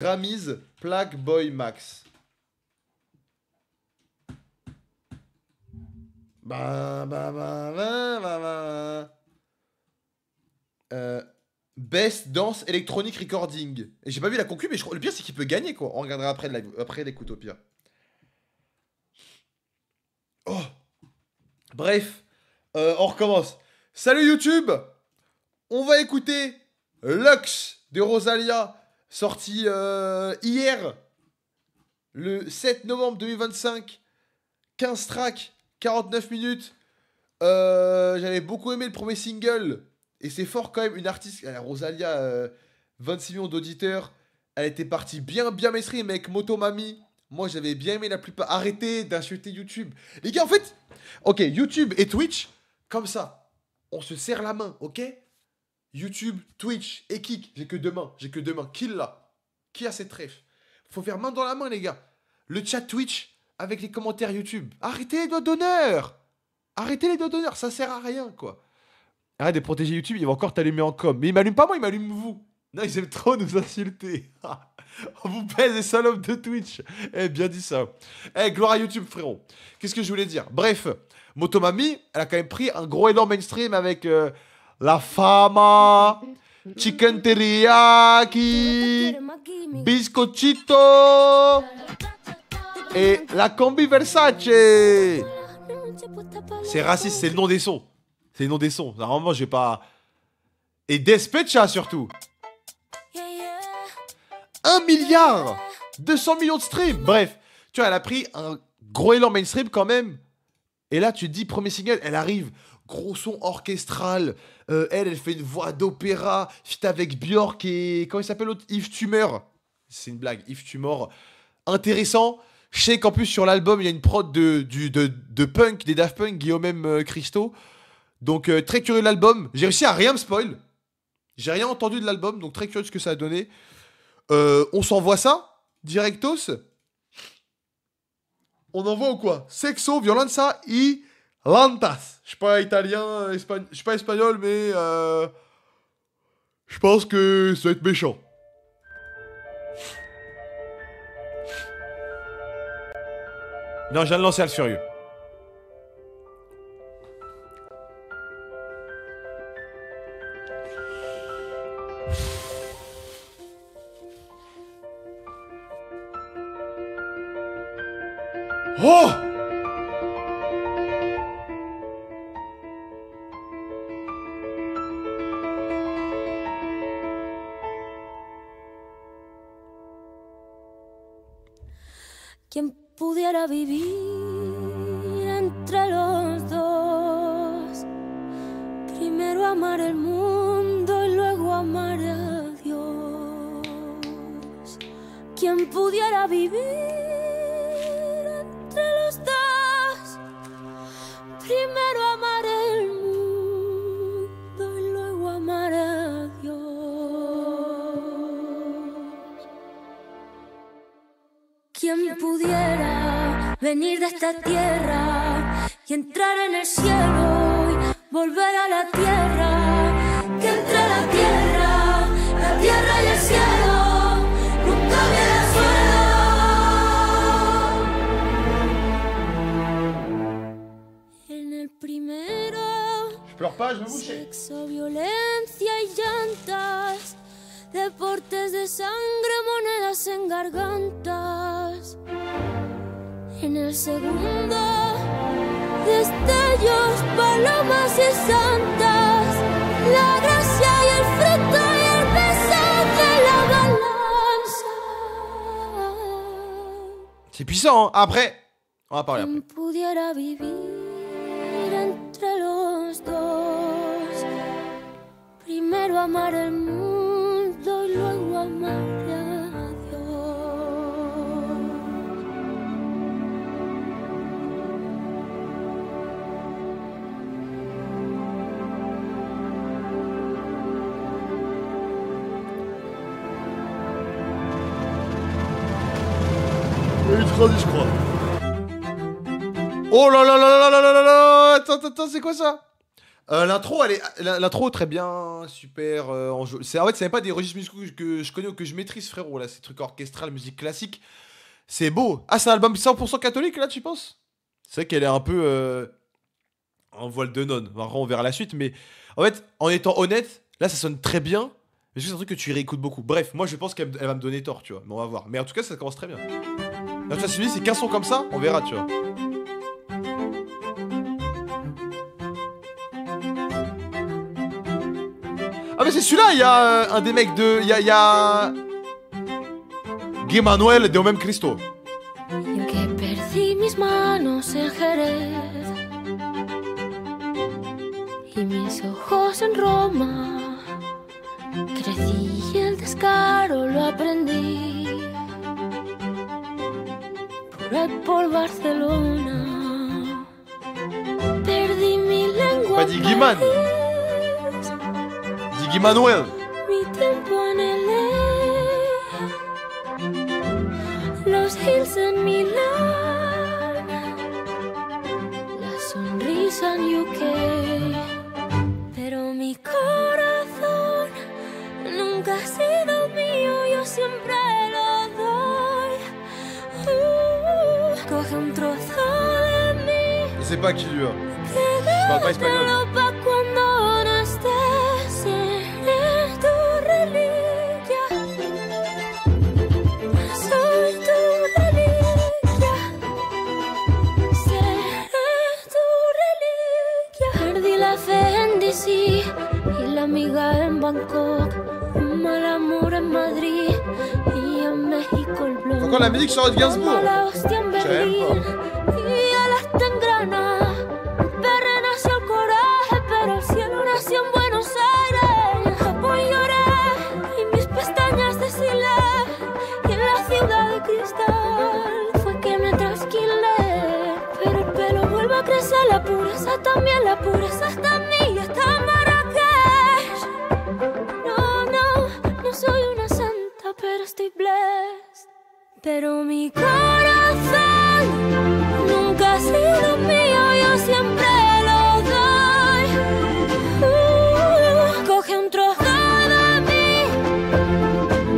Grammys Plague Boy Max. Best Dance Electronic Recording. Et j'ai pas vu la concu, mais le pire c'est qu'il peut gagner quoi. On regardera après, après l'écoute au pire. Oh. Bref, on recommence. Salut YouTube. On va écouter Lux de Rosalia, sorti hier, le 7 novembre 2025. 15 tracks, 49 minutes. J'avais beaucoup aimé le premier single. Et c'est fort quand même, une artiste, Rosalia, 26 millions d'auditeurs. Elle était partie bien mainstream avec Motomami. Moi j'avais bien aimé la plupart. Arrêtez d'insulter YouTube. Les gars en fait, ok, YouTube et Twitch, comme ça, on se serre la main, ok? YouTube, Twitch et Kik, j'ai que deux mains. Qui l'a? Qui a cette ref? Faut faire main dans la main les gars. Le chat Twitch avec les commentaires YouTube. Arrêtez les doigts d'honneur. Ça sert à rien quoi. Arrête de protéger YouTube, il va encore t'allumer en com. Mais il m'allume pas moi, il m'allume vous. Non, ils aiment trop nous insulter. On vous pèse les salopes de Twitch. Eh, bien dit ça. Eh, gloire à YouTube, frérot. Qu'est-ce que je voulais dire? Bref, Motomami, elle a quand même pris un gros élan mainstream avec La Fama, Chicken Teriyaki, Biscochito et La Combi Versace. C'est raciste, c'est le nom des sons. Normalement, j'ai pas... Et Despecha, surtout. 1 milliard 200 millions de streams. Bref, tu vois, elle a pris un gros élan mainstream quand même. Et là, tu te dis, premier single, elle arrive, gros son orchestral. Elle fait une voix d'opéra. Fit avec Björk et... Comment il s'appelle l'autre? Yves Tumor. C'est une blague, Yves Tumor. Intéressant. Je sais qu'en plus, sur l'album, il y a une prod de punk, des Daft Punk, Guillaume Christo. Donc, très curieux de l'album. J'ai réussi à rien me spoil. J'ai rien entendu de l'album, donc très curieux de ce que ça a donné. On s'envoie ça, directos. On envoie ou quoi? Sexo, violenza y lantas. Je suis pas italien, je suis pas espagnol, mais je pense que ça va être méchant. Non, je viens de lancer Al Furieux. Oh! ¿Quién pudiera vivir entre los dos? Primero amar el mundo y luego amar a Dios. ¿Quién pudiera vivir entre los dos? Primero amar el mundo y luego amar a Dios. ¿Quién pudiera venir de esta tierra y entrar en el cielo y volver a la tierra? Que entre la tierra y el cielo nunca hubiera suelo. En el primero, Je pleure pas, je me bouche. sexo, violencia y llantas, deportes de sangre, monedas en gargantas. En el segundo, destellos, palomas y santas, la gracia y el fruto y el peso de la balanza. C'est puissant, hein. Après, on va parler après. ¿Quién pudiera vivir entre los dos? Primero amar el mundo y luego amar a Dios. Ultra dit, je crois. Oh là là là là là là là là. Attends, c'est quoi ça? L'intro, elle est... L'intro, très bien, super. En fait, c'est pas des registres musicaux que je connais ou que je maîtrise, frérot. Là, c'est trucs orchestral, musique classique. C'est beau. Ah, c'est un album 100% catholique, là, tu penses? C'est vrai qu'elle est un peu en voile de nonne. On verra la suite, mais en fait, en étant honnête, là, ça sonne très bien. Mais c'est un truc que tu réécoutes beaucoup. Bref, moi, je pense qu'elle va me donner tort, tu vois. Mais on va voir. Mais en tout cas, ça commence très bien. Là, tu vois, si c'est qu'un son comme ça, on verra, tu vois. Ah, mais c'est celui-là, il y a un des mecs de... Il y a... Guy Manuel de Homem Cristo. En que perdí mis manos en Jerez y mis ojos en Roma. Crecí y el descaro lo aprendí por ahí por Barcelona. Perdí mi lengua. Pas dit Guiman. Dit Guy Manuel. Mi tiempo anhelé los hills en Milán, la sonrisa en UK, pero mi corazón nunca ha sido mío, yo siempre lo doy. Coge un trozo de mí. Je sais pas qui lui a. Je parle pas espagnol. Pa' cuando no estés, seré tu reliquia. Soy tu reliquia. Seré tu reliquia. Perdí la fe en DC y la amiga en Bangkok. Un mal amor en Madrid y en México el blog. Faut quand la musique sort de Gainsbourg. La hostia en Berlín y a las tengranas. Perre nació el coraje, pero el cielo nació en Buenos Aires. En Japón lloré y mis pestañas deshilé. Y en la ciudad de cristal fue que me trasquilé. Pero el pelo vuelve a crecer, la pureza también, la pureza está en mí y está en Marrakech. No soy una santa, pero estoy blessed. Pero mi corazón nunca ha sido mío, yo siempre lo doy. Coge un trozo de mí,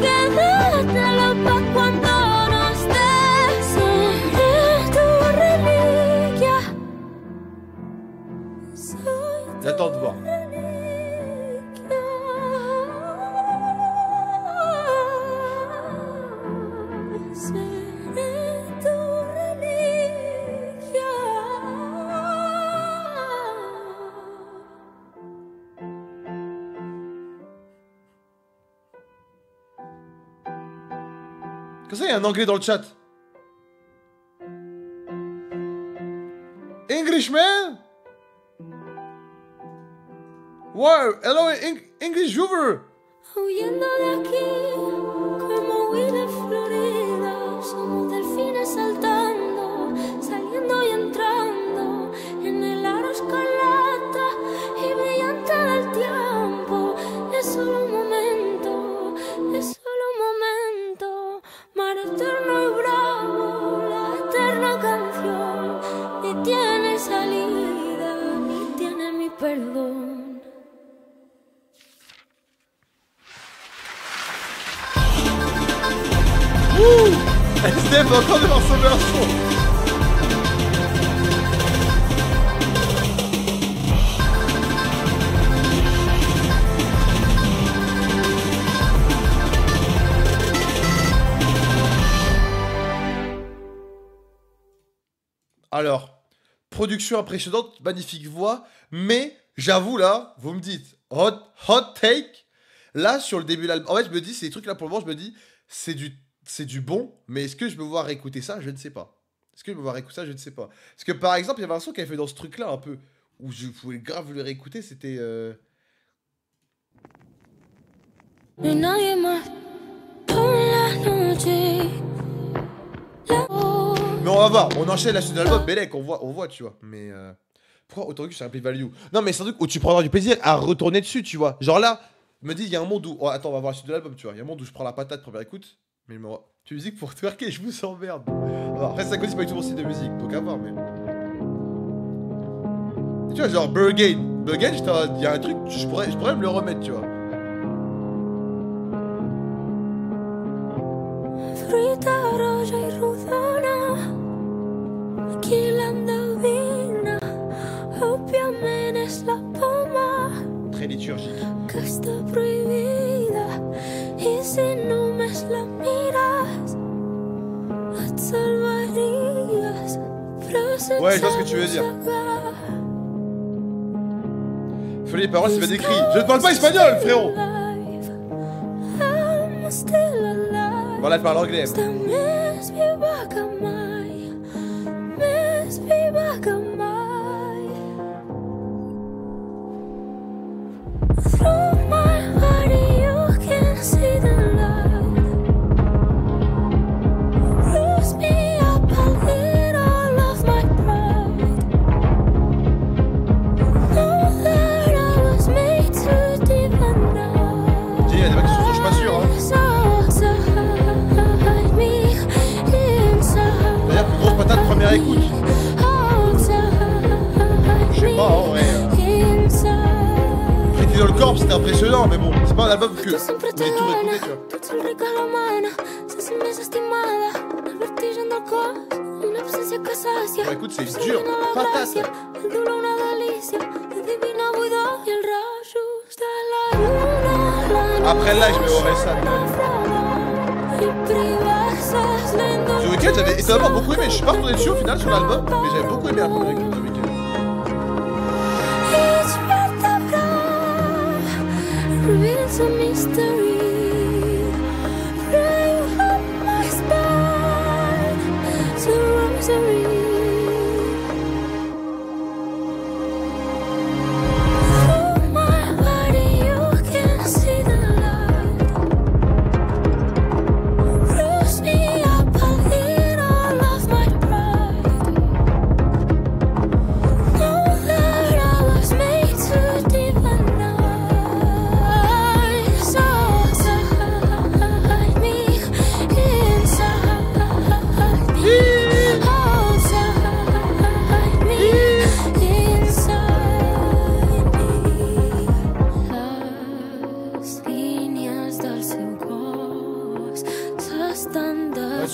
quédatelo pa' cuando no estés. Seré tu reliquia. Soy J'attends de voir. Seré tu reliquia. Comme ça, il y a un anglais dans le chat. Englishman? Wow, hello, English viewer. Huyendo de aquí, como huí de Florida, somos delfines saltando, saliendo y entrando en el aro escarlata y brillante del tiempo. Es solo un momento, es solo un momento, mar eterno y bravo, la eterna canción, ni tiene salida, ni tiene mi perdón. SDF va encore devoir sauver un son. Alors, production impressionnante, magnifique voix, mais j'avoue là, vous me dites, hot take, là sur le début de l'album, en fait je me dis, ces trucs là pour le moment, je me dis, c'est du bon, mais est-ce que je vais pouvoir écouter ça? Je ne sais pas. Est-ce que je vais pouvoir écouter ça? Je ne sais pas. Parce que par exemple, il y avait un son qu'elle fait dans ce truc là un peu, où je pouvais grave le réécouter, c'était... No hay nadie más por la noche. Mais on va voir, on enchaîne la suite de l'album, Bellec, on voit, tu vois. Mais pourquoi autant que c'est un play value? Non, mais c'est un truc où tu prendras du plaisir à retourner dessus, tu vois. Genre là, me dis, il y a un monde où. Oh, attends, on va voir la suite de l'album, tu vois. Il y a un monde où je prends la patate, première écoute. Mais tu musique pour twerker, je vous emmerde. Alors, après, ça c'est pas du tout mon style de musique, donc à voir, mais. Et tu vois, genre Burgain. Bugged, il y a un truc, je pourrais me le remettre, tu vois. Fruita, roja y rodona, aquí l'endevina, òbviament és la poma Très liturgique. que està prohibida i si només la mires et salvaries, però sense Ouais, je vois ce que tu veux dire. Fallait les paroles, c'est bien écrit. Je ne parle pas espagnol, frérot. Voilà, elle parle anglais. Està més viva que mai, més viva que mai. Through my body you can see the light. Bruise me up a little of my pride. Know that I was made to divine. Il y a des mecs qui sont, je suis pas sûr, hein. D'ailleurs, plus grosse patate, première écoute. Je sais pas, en vrai. Pretty dans le corps, c'était impressionnant, mais bon, c'est pas un album que on est tout écouté, tu vois. Bon, écoute, c'est dur, patate. Après là, je me aurais ça. The Weeknd, j'avais étonnamment beaucoup aimé. Je suis pas retourné dessus au final sur l'album, mais j'avais beaucoup aimé la première écoute de The Weeknd.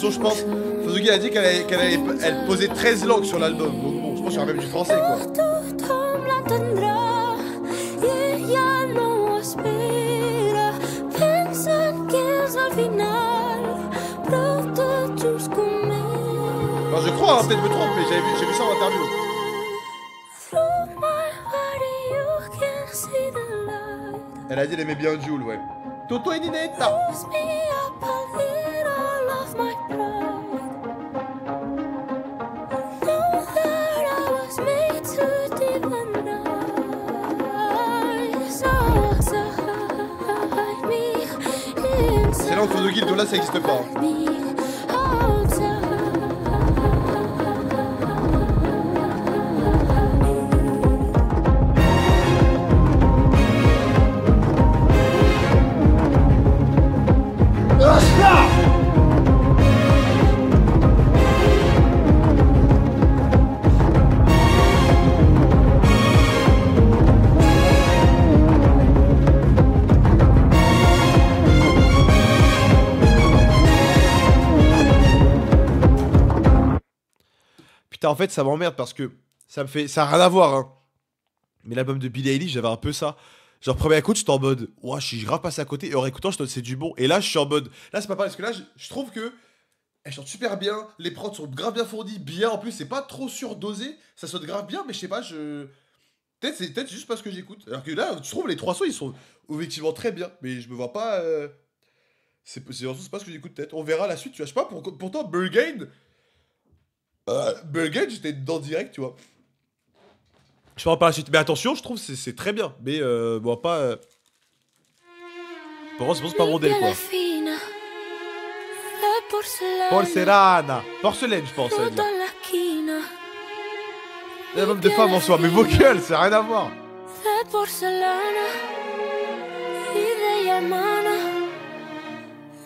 Je pense, Fozuki a dit qu'elle posait 13 langues sur l'album. Donc bon, je pense qu'il y aura même du français, quoi. Enfin, je crois, hein, peut-être je me trompe, mais j'ai vu ça en interview. Elle a dit qu'elle aimait bien Jul, ouais. Toto et Ninetta. C'est là où Fozuki, le là, ça existe pas. Putain, en fait, ça m'emmerde parce que ça me fait. Ça a rien à voir, hein. Mais l'album de Billie Eilish, j'avais un peu ça. Genre, première écoute, j'étais en mode. Ouah, je suis grave passé à côté. Et en réécoutant, je te dis, c'est du bon. Et là, je suis en mode. Là, c'est pas pareil. Parce que là, je trouve que. Elle chante super bien. Les prods sont grave bien fournis. Bien. En plus, c'est pas trop surdosé. Ça sonne grave bien, mais je sais pas, je. Peut-être c'est juste parce que j'écoute. Alors que là, je trouve les trois sons, ils sont objectivement très bien. Mais je me vois pas. C'est pas ce que j'écoute, peut-être. On verra la suite, tu vois. Je sais pas, pourtant, Burgain. Burgain, j'étais dedans direct, tu vois. Je parle par la suite. Mais attention, je trouve que c'est très bien. Mais bon, pas. Pour moi, c'est pas mon délire, quoi. Porcelana. Porcelaine, je pense. L'album de femmes en soi, mais vocal, c'est rien à voir.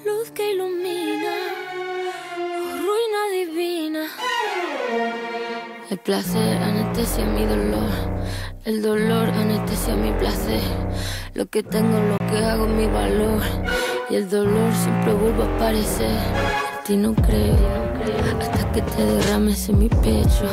Luz que ilumina, ruina divina. El placer anestesia mi dolor, el dolor anestesia mi placer. Lo que tengo, lo que hago, mi valor. Y el dolor siempre vuelve a aparecer. En ti no creo, hasta que te derrames en mi pecho.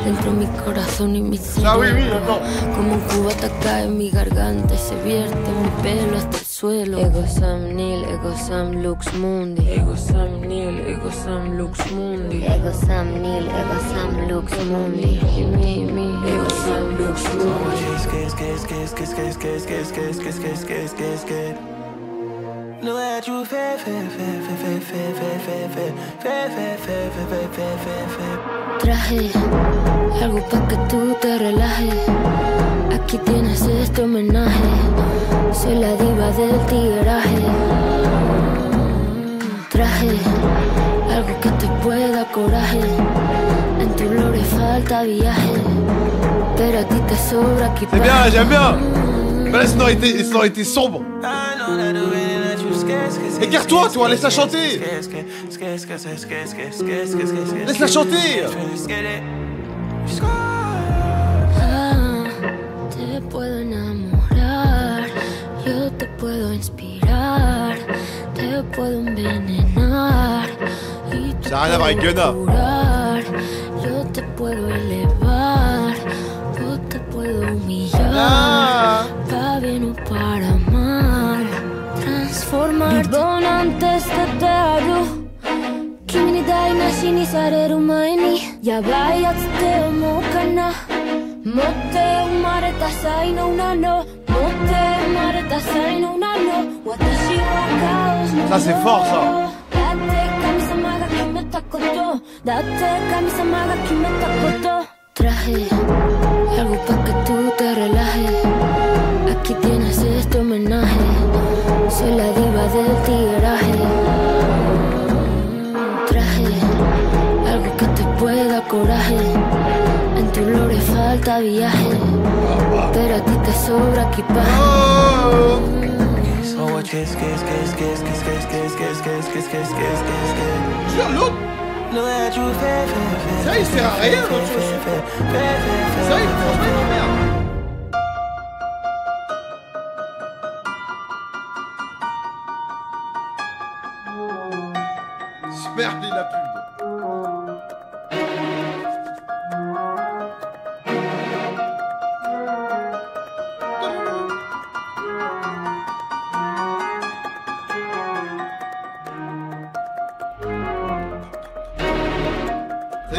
Dentro de mi corazón y mi cerebro. Como un cubata cae en mi garganta y se vierte en mi pelo hasta el suelo. Ego Sam Nil, Ego Sam Lux Mundi. Ego Sam Nil, Ego Sam Lux Mundi. Ego Sam Nil, Ego Sam Lux Mundi. Y mi Ego Sam Lux Mundi. Know that you fair. Traje algo pa' que tú te relajes. Aquí tienes este homenaje. Soy la diva del tigueraje. Traje algo que te pueda coraje. En tu gloria falta viaje, pero a ti te sobra equipaje. C'est bien, j'aime bien. Mais là, ça aurait été sombre. Écarte-toi, toi, laisse-la chanter. Laisse-la chanter. Te puedo enamorar, yo te puedo inspirar, te puedo envenenar y te Ça a rien à voir avec Gunna. curar. Yo te puedo elevar, yo te puedo humillar, pa' bien o para mal. Transformar bon antes de teatro. Kimi ni dai nashi ni sareru mae ni yabai atsute omou kana. Motte umareta sai no nano. Motte umareta sai no nano. Watashi wa kaos no. Ça, c'est fort, ça. Date kami-sama ga kimeta koto. Date kami-sama ga kimeta koto. Traje algo pa' que tú te relajes. Aquí tienes este homenaje. Soy la diva del tigueraje. Traje algo que te pueda coraje. En tu gloria falta viaje, pero a ti te sobra equipaje. Sur l'autre. Ça, il sert à rien, l'autre chose. Ça, il franchement, il m'emmerde. Super, la pub.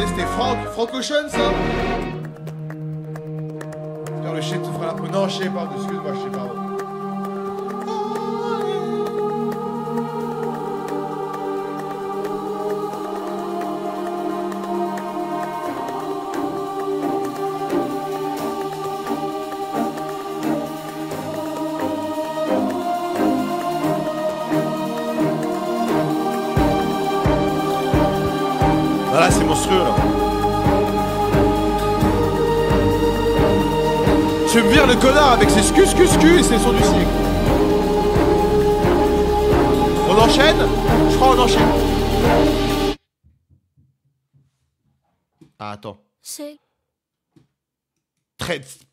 C'était Franck Ocean, ça. Faire le chien te fera la peau. Non, je sais pas, excuse-moi, je sais pas. Voilà, c'est monstrueux là. Tu me vires le connard avec ses scus et ses sons du siècle. On enchaîne? Je crois on enchaîne. Ah, attends. C'est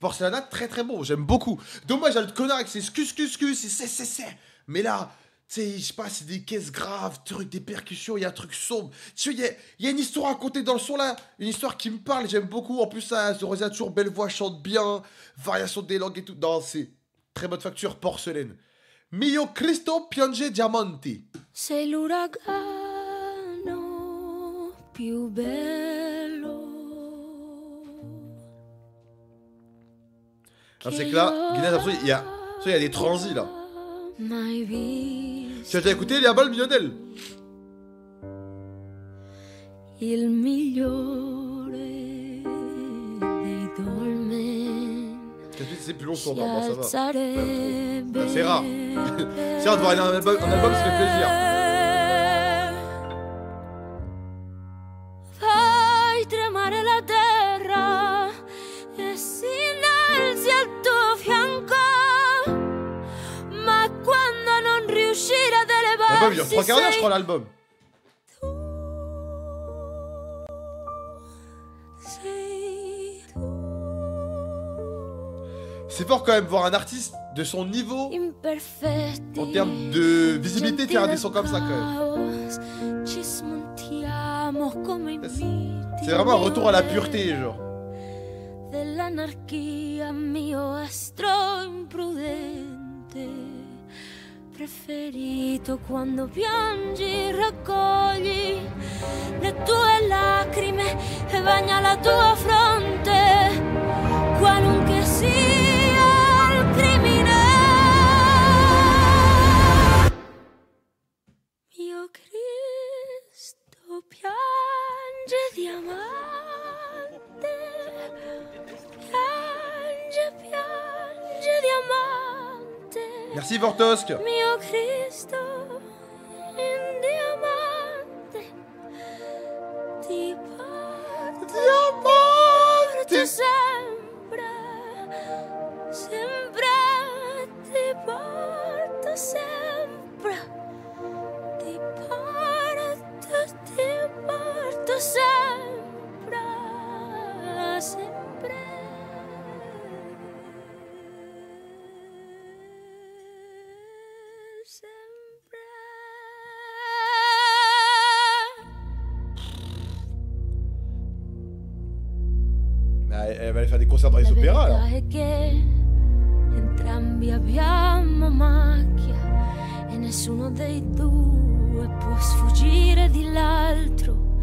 Porcelana, très très bon, j'aime beaucoup. Dommage, il y a le connard avec ses scus et c'est. Mais là, tu sais, je sais pas, c'est des caisses graves, trucs, des percussions, il y a un truc sombre. Tu sais, il y a une histoire à raconter dans le son là, une histoire qui me parle, j'aime beaucoup. En plus, ça, Rosia a toujours belle voix, chante bien, variation des langues et tout. Non, c'est très bonne facture, porcelaine. Mio Cristo piange diamanti. sei l'uragano più bello. C'est que là, Guinness, il y a des transis là. Mai visto. Tu as déjà écouté les albums Lionel? Il migliore dei dolmeni. C'est plus long son, bon, ça va. Alzarebbe. C'est rare. C'est rare de voir un album, ça fait plaisir. Fai tremare la terra e si innalzi al tuo fianco. Ma quando non riuscire ad L'album il dure elevarsi 3 quarts d'heure, je sei crois, l'album. sei c'est fort quand même voir un artiste de son niveau imperfetti, en termes de visibilité faire des sons comme ça quand même. ci smontiamo come i miti C'est vraiment un retour à la pureté, genre. dell'anarchia, mio astro imprudente preferito. Quando piangi raccogli le tue lacrime e bagna la tua fronte, qualunque sia il crimine. Mio Cristo piange diamante, piange diamante. Merci Vortosk. Mio Cristo in diamante, ti porto sempre, sempre ti porto sempre, ti porto sempre, sempre. Elle va aller faire des concerts dans les opéras alors. La verità è che entrambi abbiamo macchia e nessuno dei due può sfuggire di l'altro.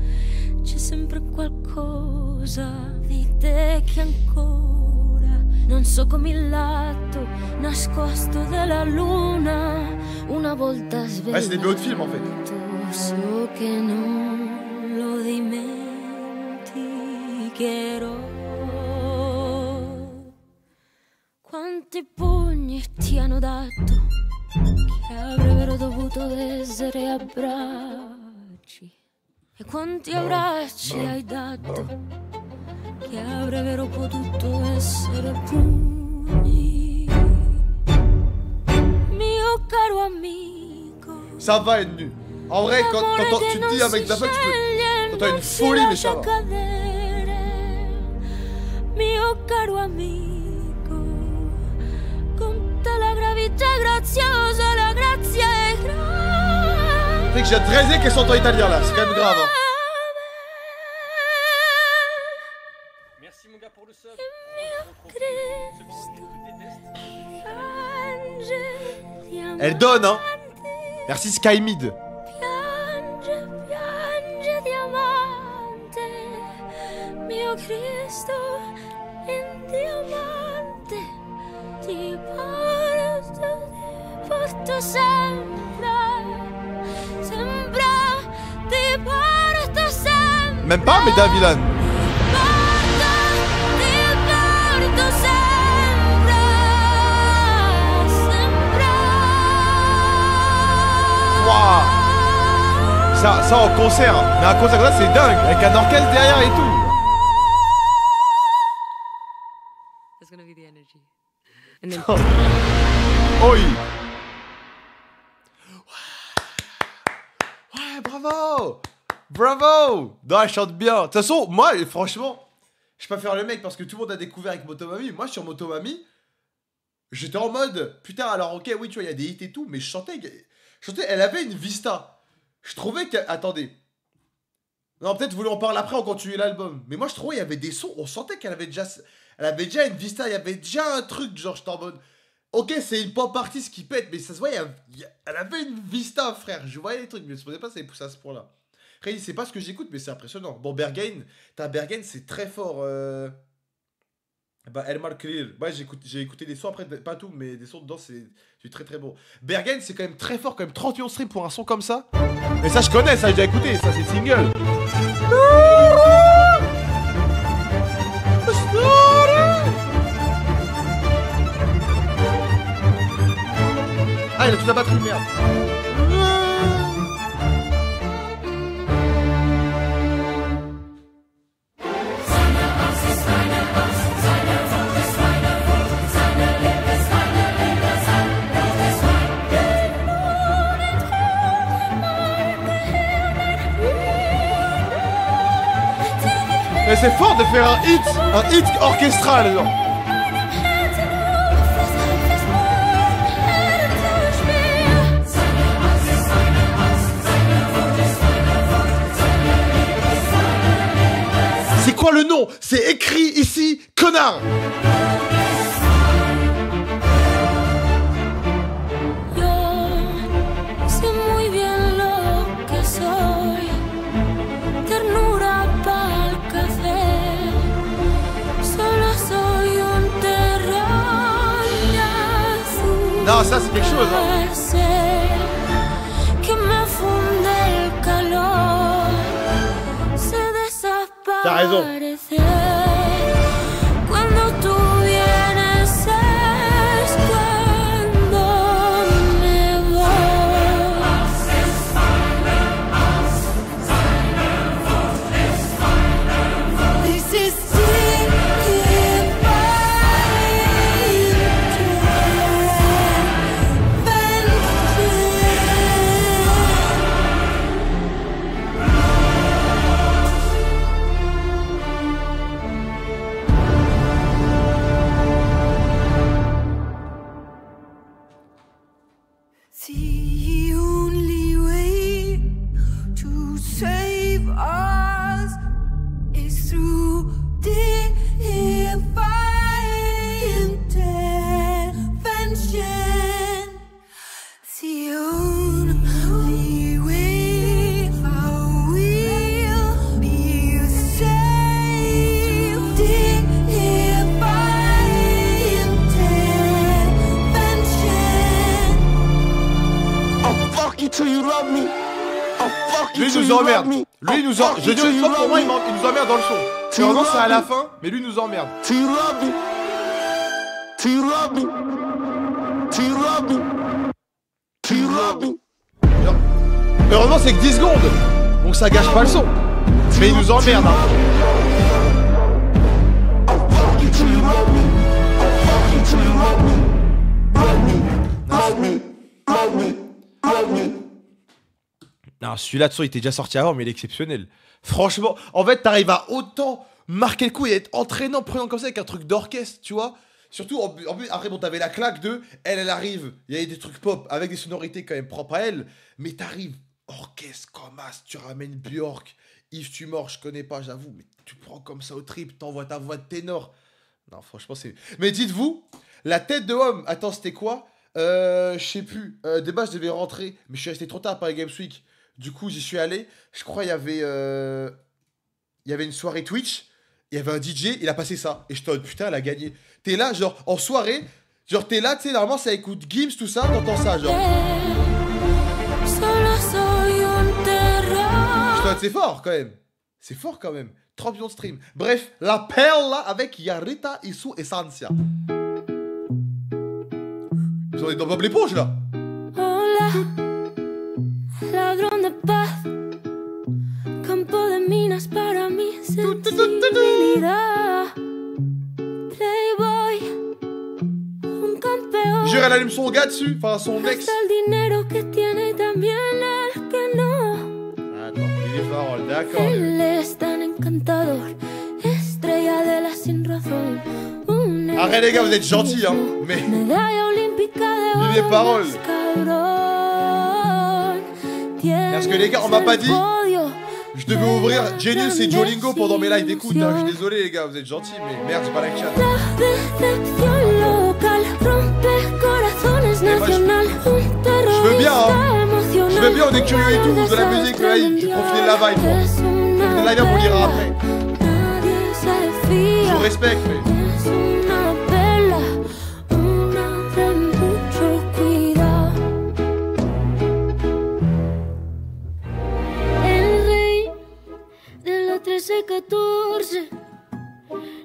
C'è sempre qualcosa di te che ancora non so come il lato nascosto della luna una volta svelato. Ouais, c'est des BO de film en fait. So che non lo dimenticherò. Quanti pugni ti hanno dato che avrebbero dovuto essere abbracci, e quanti abbracci hai dato che avrebbero potuto essere pugni. Mio caro amico, Ça va être nu. En vrai, quand tu te dis avec Daft Punk, tu peux. T'as une folie, mais ça va. Mio caro amico, la gravità graziosa, la grazia è grave. Tu sais que j'ai Dresé qui est son temps italien là, c'est quand même grave. Hein. Merci mon gars pour le sub. Elle donne hein. Merci Skymid. Piange diamante, mio Cristo in diamante, ti porto sempre, sempre, ti porto sempre. Même pas, mais Davilan. Ti porto sempre, sempre. Waouh. Ça en concert, mais un concert comme ça c'est dingue, avec un orchestre derrière et tout. That's gonna be the energy. And then Oui. Ouais, bravo. Bravo. Non, elle chante bien. De toute façon, moi, franchement, je peux faire le mec parce que tout le monde a découvert avec Motomami. Moi, sur Motomami, j'étais en mode, putain, alors ok, oui, tu vois, il y a des hits et tout, mais je chantais, elle avait une vista. Je trouvais que, attendez. Non, peut-être vous voulez en parler après, on continue l'album. Mais moi, je trouvais il y avait des sons, on sentait qu'elle avait déjà une vista, il y avait déjà un truc, genre, j'étais en mode... Ok, c'est une pop artiste qui pète, mais ça se voit, elle avait une vista, frère. Je voyais les trucs, mais je ne pensais pas que ça allait pousser à ce point-là. Après, c'est pas ce que j'écoute, mais c'est impressionnant. Bon, Berghain, Berghain, c'est très fort. Bah, Elmar Clear. Ouais, j'ai écouté des sons après, pas tout, mais des sons dedans, c'est très très bon. Berghain, c'est quand même très fort, quand même 30 millions de streams pour un son comme ça. Mais ça, je connais, ça, j'ai déjà écouté, ça, c'est single. Ah, il a toute la batterie, merde. Mais c'est fort de faire un hit orchestral, genre. nom, c'est écrit ici, connard. Non, ça c'est quelque chose. Hein. T'as raison. The only way to save us is through divine intervention. The only way I will be saved. Divine till you love me. Lui il nous emmerde. Lui il nous emmerde. Je dis une fois pour moi, il nous emmerde dans le son. C'est vraiment c'est à la fin, mais lui il nous emmerde. Till you love me. Till you love me. Till you love me. Till you love me. Heureusement c'est que 10 secondes. Donc ça gâche pas le son. Mais il nous emmerde. Hein. Non, celui-là de son il était déjà sorti avant, mais il est exceptionnel. Franchement, en fait, t'arrives à autant marquer le coup et être entraînant, prenant comme ça avec un truc d'orchestre, tu vois. Surtout, en plus, après, bon, t'avais la claque de elle arrive, il y a des trucs pop avec des sonorités quand même propres à elle, mais t'arrives, orchestre comme as, tu ramènes Björk, Yves Tumor, je connais pas, j'avoue, mais tu prends comme ça au trip, t'envoies ta voix de ténor. Non, franchement, c'est. Mais dites-vous, la tête de homme, attends, c'était quoi? Je sais plus. Des bas, je devais rentrer, mais je suis resté trop tard par Games Week. Du coup, j'y suis allé. Je crois il y avait une soirée Twitch. Il y avait un DJ, il a passé ça. Et je te dis, putain, elle a gagné. T'es là, genre, en soirée. Genre, t'es là, tu sais, normalement, ça écoute Gims, tout ça. T'entends ça, genre. Je te dis, c'est fort, quand même. C'est fort, quand même. 30 millions de streams. Bref, la perle, là, avec Yarita, Isu et Sancia. Ils sont dans Bob l'éponge, là. Ladrón de paz, campo de minas para mi sensibilidad. Playboy, un campeón. Jure, elle allume son gars dessus, enfin son ex. El dinero que tiene también el que no. Attends, les paroles, d'accord. Él es tan encantador, estrella de la sin razón. Arrête les gars, vous êtes gentils, hein, mais. Medalla olímpica de oro. Les paroles. Parce que les gars, on m'a pas dit. Je devais ouvrir Genius et Duolingo pendant mes lives d'écoute. Hein. Je suis désolé les gars, vous êtes gentils, mais merde, c'est pas la chat. Je veux bien, hein. Je veux bien, on est curieux et tout, de la musique, de la hype. Je vais profiter de la vibe, moi. De la vibe, on lira après. Je vous respecte, mais.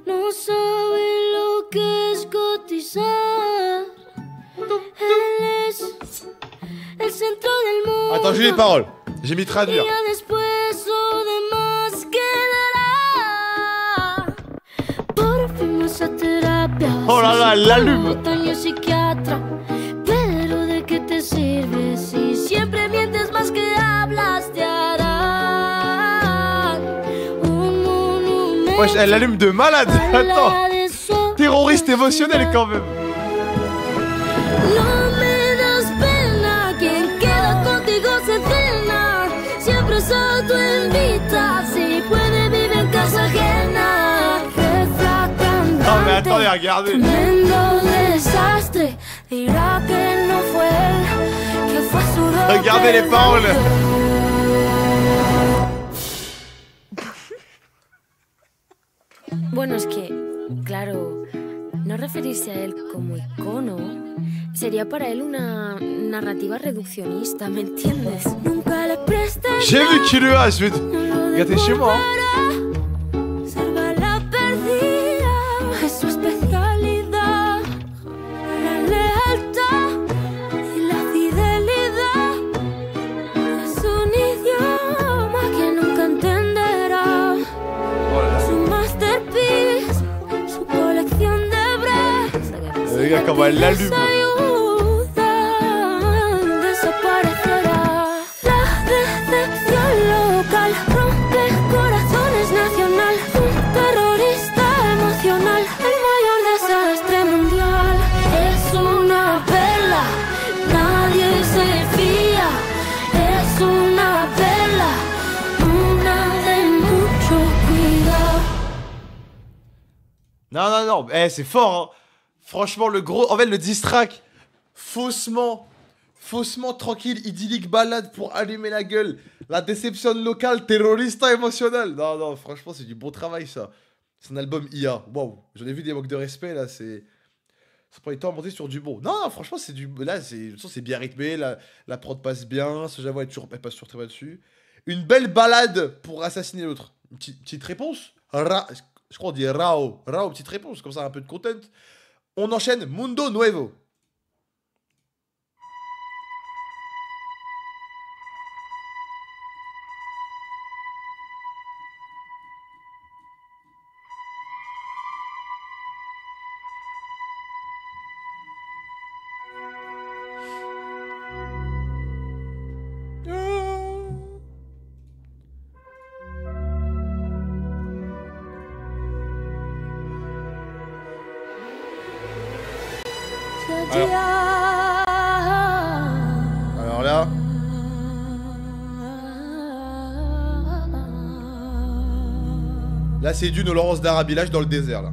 No sabe lo que es cotizar. Él es el centro del mundo. Attends, j'ai les paroles. J'ai mis traduire. Oh là là, elle l'allume. Pero de qué te sirve si siempre mientes más que hablas te harán. Wesh, elle l'allume de malade. Attends. Terroriste émotionnel quand même. No me das pena, quien queda contigo se cena. Siempre se autoinvita, si puede vive en casa ajena. regardez. Tremendo desastre, dirá que no fue él, que fue su Regardez les paroles. Bueno, es que, claro, no referirse a él como icono sería para él una narrativa reduccionista, ¿me entiendes? Nunca le presté J'ai vu qui le a, je vais... Regardez chez moi. Salva la perdida, es su especialidad. La lealtad y la fidelidad es un idioma que nunca entenderá. Su masterpiece, su colección de breves. Regarde comment elle l'allume. Desaparecerá la decepción local, rompe corazones nacional, un terrorista emocional, el mayor desastre mundial. Es una perla, nadie se fía. Es una perla, una de mucho cuidado. Non, non, non, eh, c'est fort, hein. Franchement, le gros... En fait, le diss track, faussement tranquille, idyllique balade pour allumer la gueule. La déception locale, terrorista émotionnel. Non, non, franchement, c'est du bon travail, ça. C'est un album IA. Waouh. J'en ai vu des manques de respect, là, c'est... Ça prend du temps à monter sur du bon. Non, non, franchement, c'est du... Là, c'est bien rythmé, la prod passe bien, ce Java elle passe sur très bien dessus. Une belle balade pour assassiner l'autre. Une petite réponse. Je crois qu'on dit Rao. Rao, petite réponse, comme ça, un peu de content. On enchaîne Mundo Nuevo. Alors là, c'est d'une Laurence d'Arabilage dans le désert là.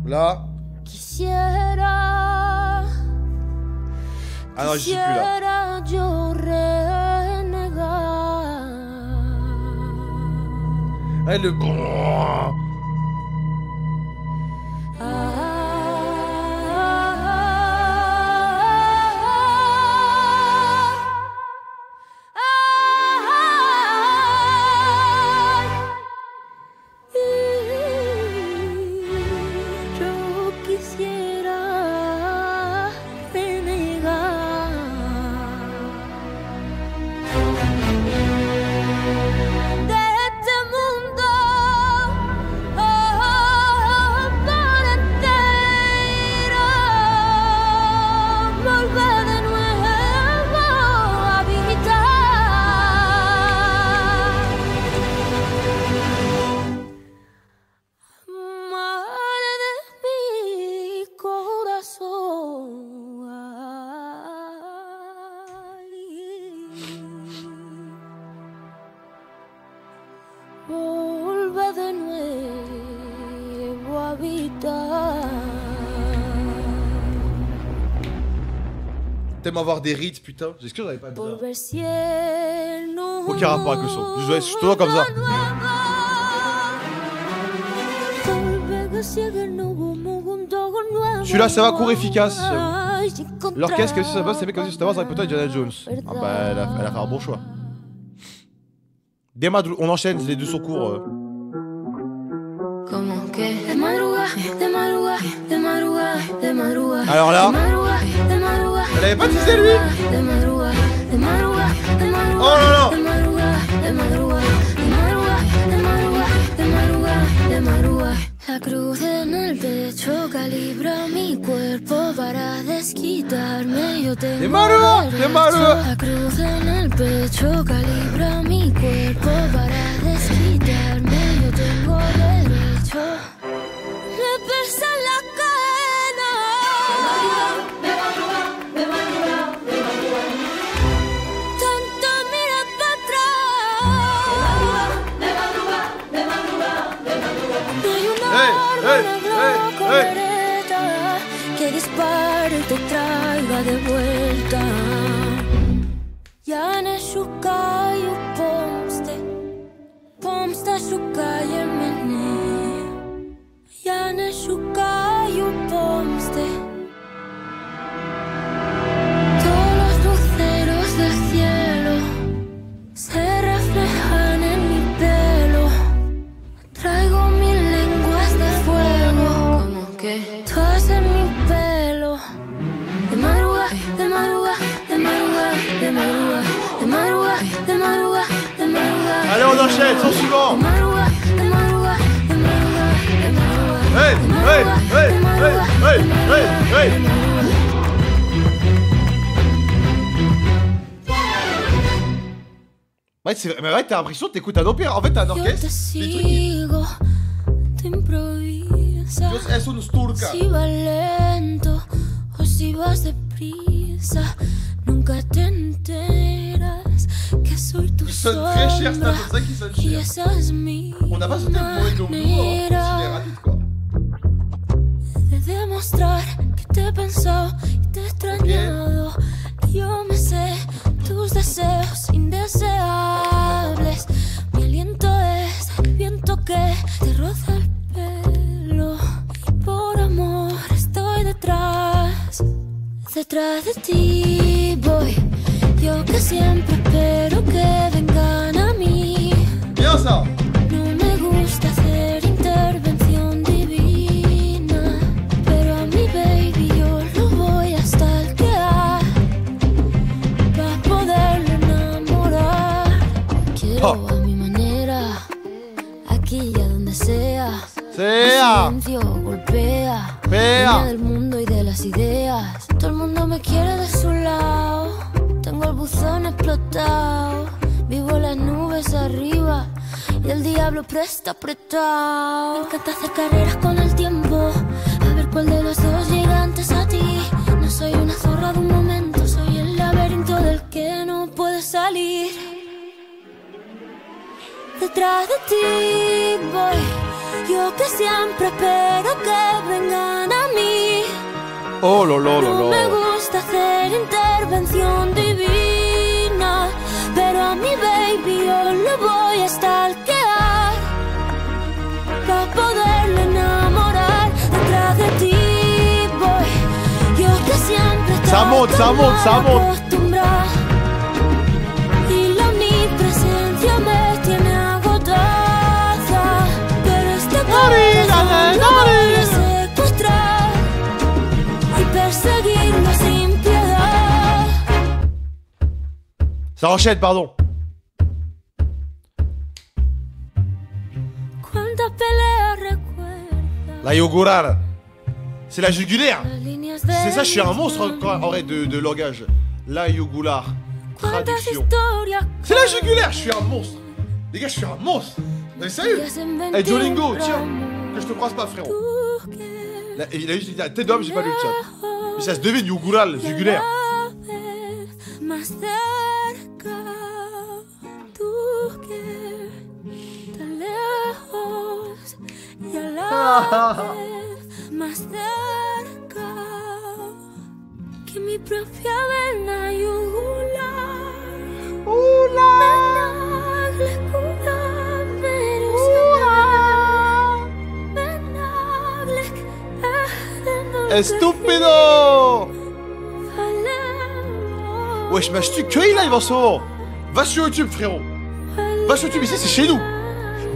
Là. Quisiera. Ah non, j'y suis plus là. Quisiera yo renegar. Ouais, le. Yo quisiera renegar de este mundo por entero, volver de nuevo a habitar. Madre de mi corazón. Vuelve de nuevo a habitar. T'aimes avoir des rites, putain. Est-ce que j'avais pas besoin? Volver cielo. Aucun rapport avec le son. Je te vois comme ça. Celui-là, ça va, court efficace. L'orchestre, qu'est-ce que ça va? C'est mec comme si c'était Harry Potter et Indiana Jones. Ah bah, elle a fait un bon choix. On enchaîne, les deux sont courts. Como que de madrugada, de madrugada, de madrugada, de madrugada. Alors là, De madrugada, elle avait pas teasé lui. de madrugada, de madrugada, de madrugada. Oh là là. De madrugada, de madrugada, de madrugada, de madrugada, de madrugada, de madrugada. La cruz en el pecho calibra mi cuerpo para desquitarme. Yo tengo De madrugada, de madrugada. la cruz en el pecho calibra mi cuerpo para desquitarme. Yo tengo derecho. Me pesa la cadena. Tanto mira para atrás. No hay un árbol negro con derecho pomsta shukaje mene. Ja ne shukaju pomste. Todos los luceros del cielo se reflejan en mi pelo. Traigo mil lenguas de fuego. ¿Cómo que? Todas en mi pelo. De madrugada, de madrugada, de madrugada, de madrugada, de madrugada, de madrugada, de madrugada. Allez, on enchaîne, son suivant. De madrugada, de madrugada, de madrugada, de madrugada. Hey, hey, hey, hey, hey, hey, hey. Ouais, c'est vrai, mais ouais, t'as l'impression que t'écoutes un opéra. En fait, t'as un Yo orchestre. te Des sigo, te improvisa. trucs. Elles sont turcas. Si vas lento o si vas deprisa, nunca te enteras que soy tu Ils sonnent très cher, c'est sombra. pour ça qu'ils sonnent Y cher. esa es mi On n'a pas sauté le mauvais nombre, c'est rapide quoi. de demostrar que te he pensado y te he extrañado. Que yo me sé tus deseos indeseables. Mi aliento es el viento que te roza el pelo. Y por amor estoy detrás, detrás de ti voy. Yo que siempre espero que vengan a mí. Bien ça. No me gusta hacer intervención divina, pero a mi baby yo lo voy a stalkear para poderlo enamorar. Quiero a mi manera, aquí y a donde sea. Sea. El silencio golpea, Pea. dueña del mundo y de las ideas. Todo el mundo me quiere de su lado. Tengo el buzón explotado. Vivo en las nubes arriba y el diablo presta apretado. Me encanta hacer carreras con el tiempo, a ver cuál de los dos llega antes a ti. No soy una zorra de un momento, soy el laberinto del que no puedes salir. Detrás de ti voy, yo que siempre espero que vengan a mí. Oh là là là No me là. gusta hacer intervención divina, pero a mi baby yo lo voy a stalkear para poderlo enamorar. Detrás de ti voy, yo que siempre Ça monte, ça monte, ça monte. acostumbrada. Y la omnipresencia me tiene agotada, pero este corazón lo voy a secuestrar y perseguirlo sin piedad. Ça enchaîne, pardon. Cuántas peleas recuerdas. La yogurar. C'est la jugulaire. Las líneas de C'est ça, je suis un monstre mi en vrai de langage. La yogular. Cuántas Traduction. historias C'est la jugulaire, je suis un monstre. Les gars, je suis un monstre. Mais sérieux. que has inventado Eh, Duolingo, por tiens. amor. Que je te croise pas, frérot. Tú que Là, il a juste dit la tête d'homme, j'ai pas lu le chat. Mais ça se devine, yogural, jugulaire. cada vez más cerca. Tú que tan lejos y a la vez más cerca que mi propia vena yugular. Menagles Estúpido. Wesh, m'achètes que il live en ce moment. Va sur YouTube, frérot. Va sur YouTube, ici c'est chez nous.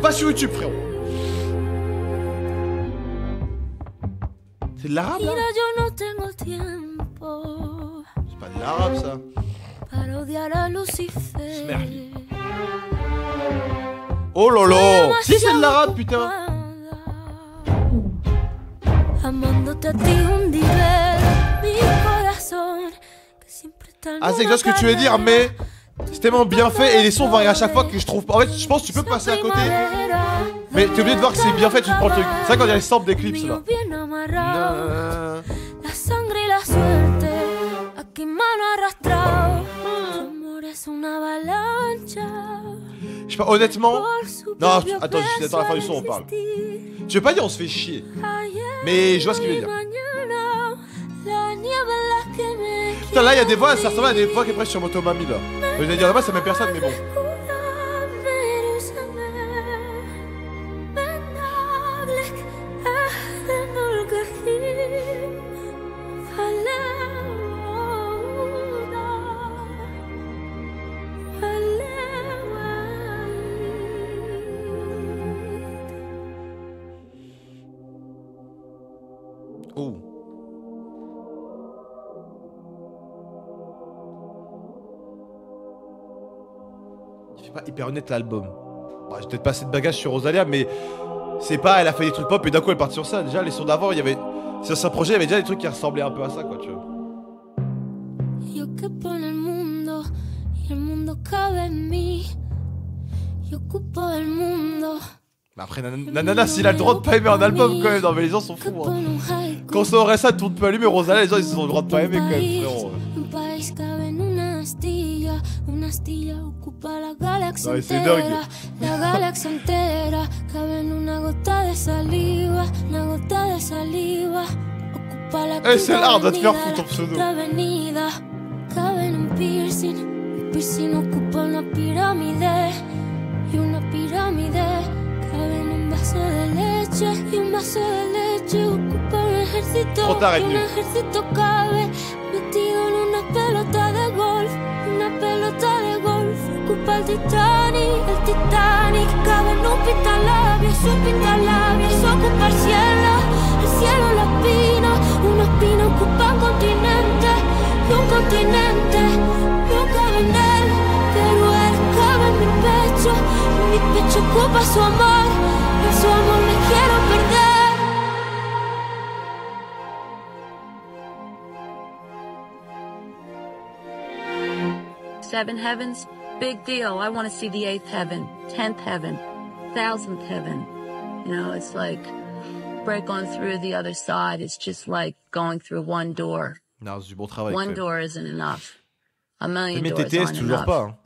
Va sur YouTube, frérot. C'est de l'arabe là? Mira, yo no tengo tiempo C'est pas de l'arabe ça. para odiar a Lucifer. Merde. Oh lolo. Si c'est de l'arabe, putain. Amándote a ti hundiré mi corazón, que siempre tan Ah, c'est exact ce que tu veux dire, mais c'est tellement bien fait et les sons varient à chaque fois que je trouve. En fait, je pense que tu peux passer à côté, mais t'es obligé de voir que c'est bien fait, tu te prends le truc. C'est vrai quand il y a les samples des clips là. La sangre y la suerte, aquí mano arrastrado. Tu amor es una avalancha. Je sais pas, honnêtement. Por su Non, propio attends, juste peso attends la fin du son, on parle. existir. Je veux pas dire on se fait chier, Ayer mais je vois ce qu'il veut y dire. mañana, la nieve es la que me Putain, là, il y a des voix, ça ressemble à des voix qui est presque sur Motomami là. Je vais dire là-bas, c'est la même personne, mais bon. cura, Jerusalén. Oh. Il fait pas hyper honnête l'album. Bah, j'ai peut-être pas assez de bagages sur Rosalia, mais c'est pas, elle a fait des trucs pop et d'un coup elle part sur ça. Déjà, les sons d'avant, il y avait. Sur ce projet, il y avait déjà des trucs qui ressemblaient un peu à ça, quoi, tu vois. Yo quepo en el mundo y el mundo cabe en mí. Yo ocupo el mundo. Mais après, Nanana, s'il a le droit de pas aimer un album, quand même, non, mais les gens sont fous. Hein. Quand ça aurait ça, tout le monde peut allumer Rosalia, les gens ils ont le droit de pas aimer, quand même, frérot. Una astilla ocupa la galaxia No, c'est dingue. entera, la galaxia entera, cabe en una gota de saliva, una gota de saliva, ocupa la Eh, c'est l'art, va te faire quinta foutre ton pseudo. quinta avenida, cabe en un piercing ocupa una pirámide, y una pirámide, cabe en un vaso de leche, y un vaso de leche ocupa un ejército, Trop tard, y un Edmure. ejército cabe metido en una pelota de golf. Una pelota de golf ocupa el Titanic cabe en un pintalabios ocupa el cielo la espina ocupa un continente, y un continente no cabe en él, pero él cabe en mi pecho ocupa su amor, en su amor me quiero perder. Seven heavens, big deal. I want to see the 8th heaven, 10th heaven, 1000th heaven. You know, it's like break on through the other side. It's just like going through one door. Non, c'est du bon travail. One door isn't enough. A million Mais doors TTS, aren't toujours enough. pas. Hein.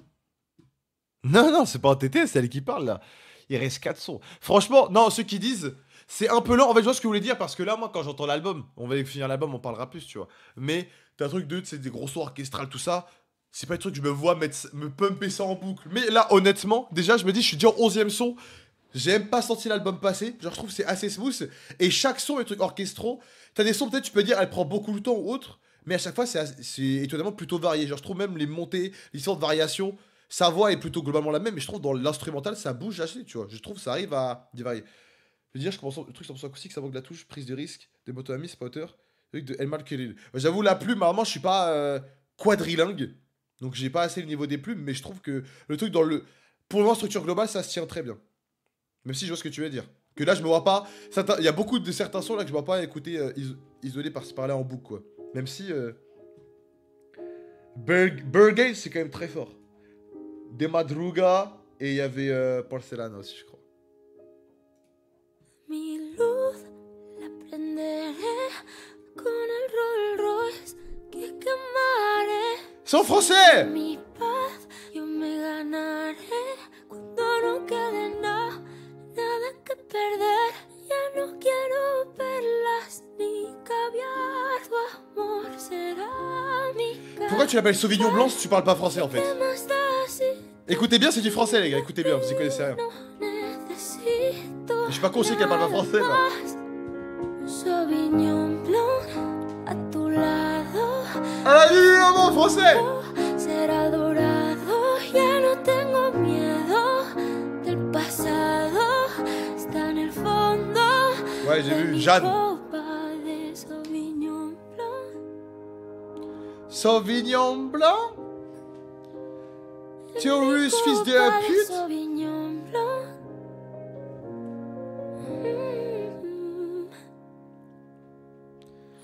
Non, c'est pas un TTS, c'est elle qui parle là. Il reste 4 sons. Franchement, non, ceux qui disent, c'est un peu lent. En fait, je vois ce que vous voulez dire parce que là, moi, quand j'entends l'album, on va finir l'album, on parlera plus, tu vois. Mais t'as un truc de, c'est des gros sons orchestrales, tout ça. C'est pas le truc que je me vois me pumper ça en boucle. Mais là, honnêtement, déjà, je me dis, je suis déjà au 11ème son. J'ai même pas senti l'album passer. Genre, je trouve que c'est assez smooth. Et chaque son est un truc orchestraux. T'as des sons, peut-être, tu peux dire, elle prend beaucoup de temps ou autre. Mais à chaque fois, c'est étonnamment plutôt varié. Genre, je trouve même les montées, l'histoire de variation. Sa voix est plutôt globalement la même. Mais je trouve dans l'instrumental, ça bouge assez, tu vois. Je trouve que ça arrive à varier. Je veux dire, je commence le truc 100% acoustique, ça manque de la touche, prise de risque, des motoamis, c'est pas auteur. Le truc de Elmal Khalil. J'avoue, la plume, normalement, je suis pas quadrilingue. Donc j'ai pas assez le niveau des plumes, mais je trouve que le truc dans le... Pour le moment, structure globale, ça se tient très bien. Même si je vois ce que tu veux dire. Que là, je me vois pas... Il y a beaucoup de certains sons là que je me vois pas écouter isolés par-ci par-là en boucle, quoi. Même si... Burgate, c'est quand même très fort. De Madruga, et il y avait Porcelana aussi, je crois. Mi luz la prenderé con el Rolls Royce que quemaré. C'est en français! Mi paz yo me ganaré cuando no quede nada que perder. Ya no quiero perlas ni caviar, tu amor será mi casa. Pourquoi tu l'appelles Sauvignon Blanc si tu parles pas français en fait? ¿Qué más da si Écoutez bien, c'est du français les gars, écoutez bien, vous y connaissez rien. no necesito Je suis pas conscient qu'elle parle pas français moi. un Sauvignon Blanc a tu lado? Elle a dit un mot en français! Será dorado, ya no tengo miedo del pasado, está en el fondo. Ouais, j'ai de vu, mi Jeanne. copa de Sauvignon Blanc. Sauvignon Blanc? En Taurus, mi fils de copa pute? Sauvignon Blanc.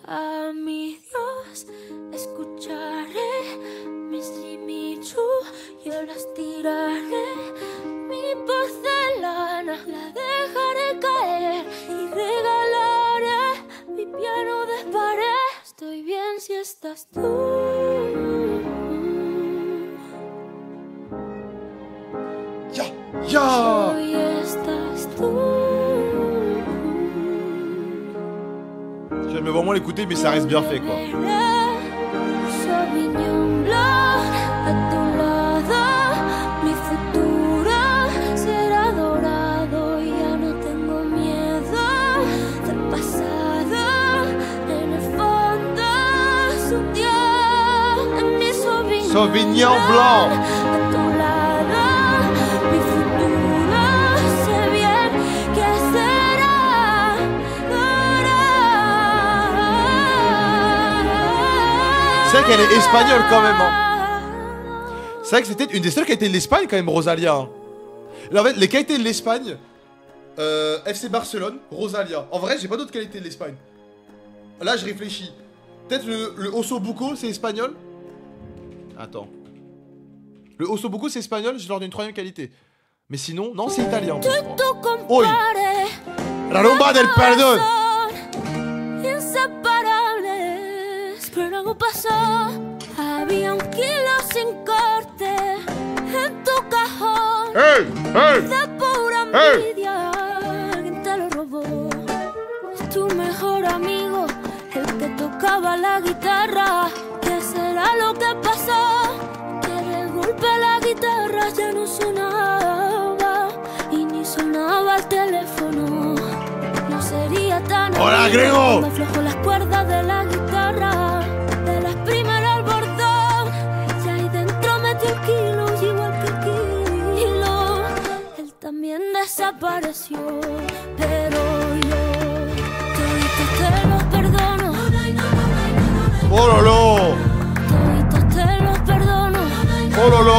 A mi Dios escucharé mis limichu, yo las tiraré. Mi porcelana la dejaré caer y regalaré mi piano de pared. Estoy bien si estás tú. Ya! Hoy estás tú. Je vais vraiment l'écouter, mais ça reste bien fait quoi. Sauvignon Blanc a tu lado, mi futuro será dorado. Ya no tengo miedo del pasado. En el fondo se hundió en mi Sauvignon Sauvignon Blanc. a tu lado, mi futuro sé bien que será dorado. c'est vrai qu'elle est espagnole quand même. Hein. C'est vrai que c'était une des seules qualités de l'Espagne quand même, Rosalia. Hein. Là, en fait, les qualités de l'Espagne, FC Barcelone, Rosalia. En vrai, j'ai pas d'autres qualités de l'Espagne. Là, je réfléchis. Peut-être le Osso Bucco, c'est espagnol. Attends. Le Osso Bucco, c'est espagnol, je leur donne une troisième qualité. Mais sinon, non, c'est italien. Oui. La rumba del perdón. Inseparables, pero algo pasó. Había un kilo sin corte en tu cajón. ¡Ey! ¡Ey! De pura envidia, alguien te lo robó. Es tu mejor amigo, el que tocaba la guitarra. ¿Qué será lo que pasó? Que de golpe la guitarra ya no sonaba y ni sonaba el teléfono. No sería tan ¡Hola, Grego! cuando aflojo las cuerdas de la guitarra, de las primeras al bordón. Y ahí dentro metió el kilo, y igual que el kilo, él también desapareció. Pero yo, toditos te los perdono. ¡Oh, lolo! Toditos te los perdono. ¡Oh, lolo!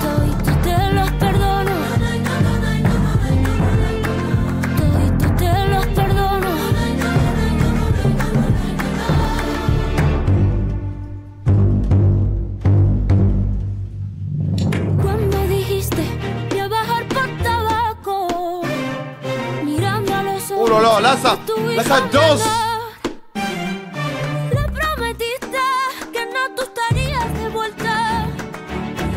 Toditos te los perdono. Toditos te los perdono. Cuando dijiste voy a bajar por tabaco, mirando a los ojos. ¡Oh, lolo! Là, ça danse! Le prometiste que no tú estarías de vuelta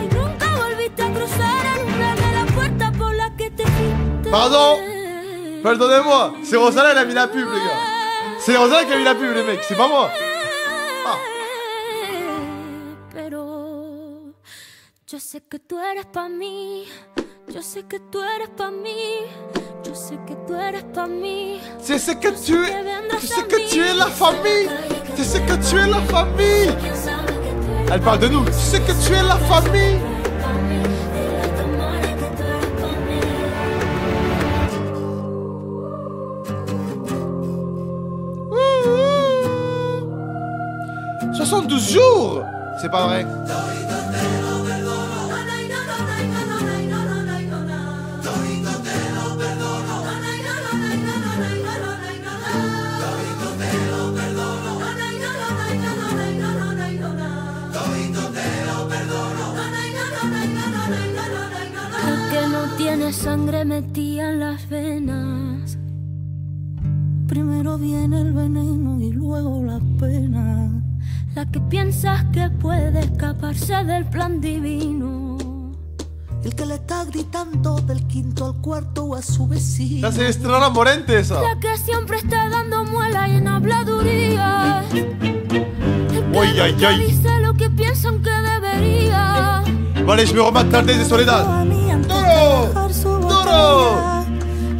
y nunca volviste a cruzar el umbral de la puerta por la que te fuiste. Pardon. Pardonnez-moi, c'est Rosalia qui a mis la pub, les gars. C'est Rosalia qui a mis la pub, les mecs, c'est pas moi. Ah. Pero yo sé que tú eres pa' mí. Yo sé que tú eres pa' mí. Yo sé que tú eres pa' mí. C'est ce que tu es. Tu sais que tu es la famille. Tu sais que tu es la famille. Elle parle de nous. Tu sais que tu es la famille. Ouh. 72 jours. C'est pas vrai. El que no tiene sangre metida en las venas. Primero viene el veneno y luego la pena. La que piensas que puede escaparse del plan divino. El que le está gritando del quinto al cuarto a su vecino. Ça, c'est Estrella Morente, ça. La que siempre está dando muela y en habladuría. El que Ay, ay, nunca ay. dice lo que piensa aunque debería. Bon, allez, je me remate Tardes de Soledad. Toro. Toro.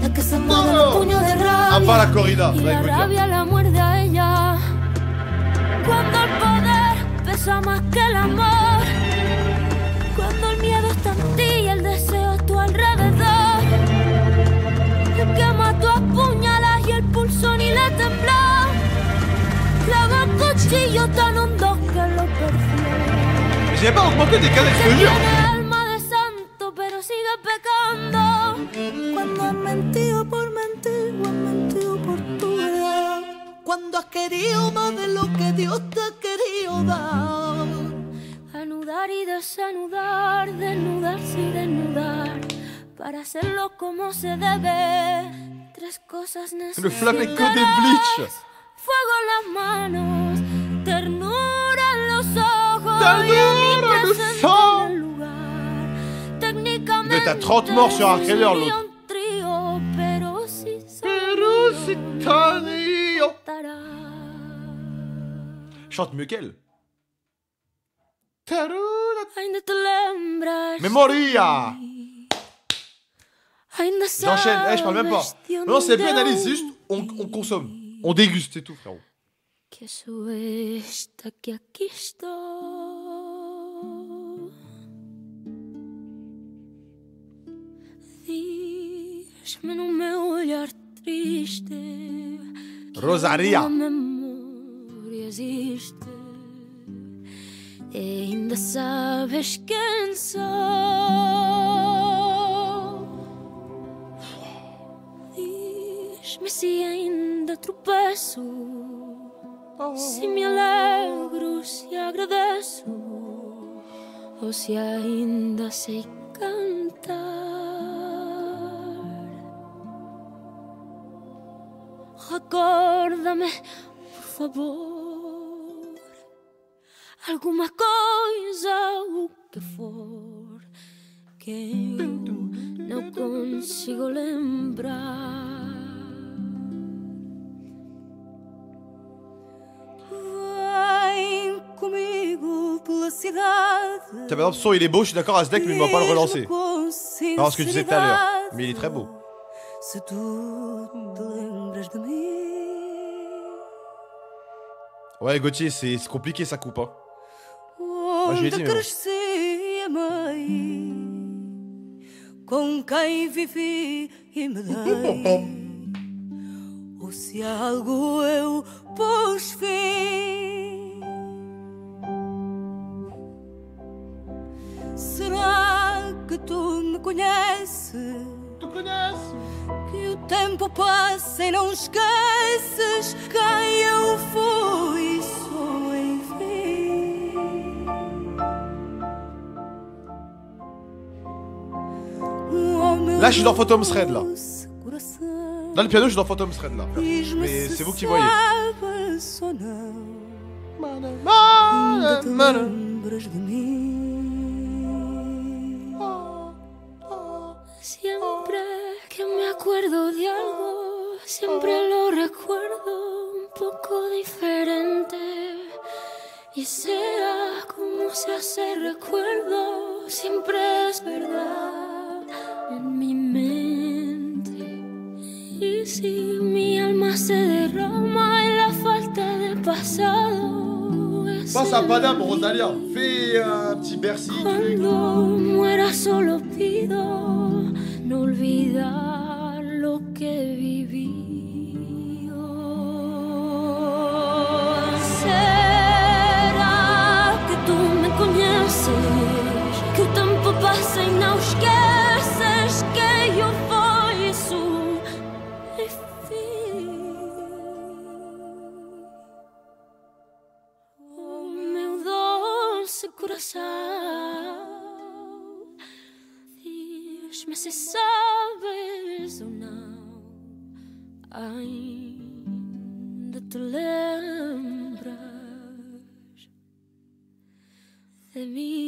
La que se mueve el puño de rabia. Ah, pas la corrida. Y Ça va la écouter. rabia la muerde a ella. Cuando el poder pesa más que el amor. Cuando el miedo está en ti y el deseo a tu alrededor. El que mató a puñalas y el pulso ni le tembló. Clava un cuchillo tan hondo que lo perdió. J'ai pas augmenté des cadettes, je te jure. Tiene alma de santo pero sigue pecando. Cuando has mentido por mentir o has mentido por tu edad. Cuando has querido más de lo que Dios te ha querido dar. Anudar y desanudar, desnudarse y desnudar. Para hacerlo como se debe. Tres cosas necesarias. Le flamenco des Bleach. Fuego en las manos, ternura en los ojos. Ternura y a mi en los presente ojos. en el lugar. Técnicamente. Mais t'as 30 morts sur un trailer, sería l'autre. un trío, pero si Pero c'est tanio. estará. Chante mieux qu'elle. Taruna. Ainda te lembras. Memoria. Ainda J'enchaîne. Eh, je parle même pas. sabes de Non, c'est plus onde analyse, c'est juste on consomme. On déguste, c'est tout, frérot. Que eso está que aquí estoy. Diz-me no meu olhar triste. Rosaria. Que a memória existe e ainda sabes quem sou. Diz-me se ainda tropeço, se me alegro, se agradeço, ou se ainda sei cantar. Recorda-me, por favor, alguma coisa, o que for, que eu não consigo lembrar. Vem comigo pela cidade. Tiens, par exemple, son il est beau, je suis d'accord, Aztec, mais il va pas le relancer. Alors, ce que je disais tout à l'heure, mais il est très beau. Se tu te lembras de mim. Ouais, Gauthier, c'est compliqué sa coupe, hein. Moi, je lui ai dit, mais bon. Cresci, amei, com quem vivi e me dei. Ou se algo eu pus fim. Será que tu me conheces? Tu conheces? Que o tempo passa e não esqueces quem eu fui, sou enfim. Là, je suis dans Phantom Thread, là. Là, le piano, je suis dans Phantom Thread, là. Mais c'est vous qui voyez. Siempre que me acuerdo de algo, siempre lo recuerdo un poco diferente. Y sea como se hace recuerdo, siempre es verdad en mi mente. Y si mi alma se derrama en la falta de pasado, Passe à Paname, Rosalia. Fais un petit Bercy. cuando muera solo pido no olvidar lo que viví. Será que tu me conheces? Que o tempo passa e não esqueces que eu fui isso, enfim. Oh, meu doce coração, diz-me se sabes ou não, ainda te lembras de mim.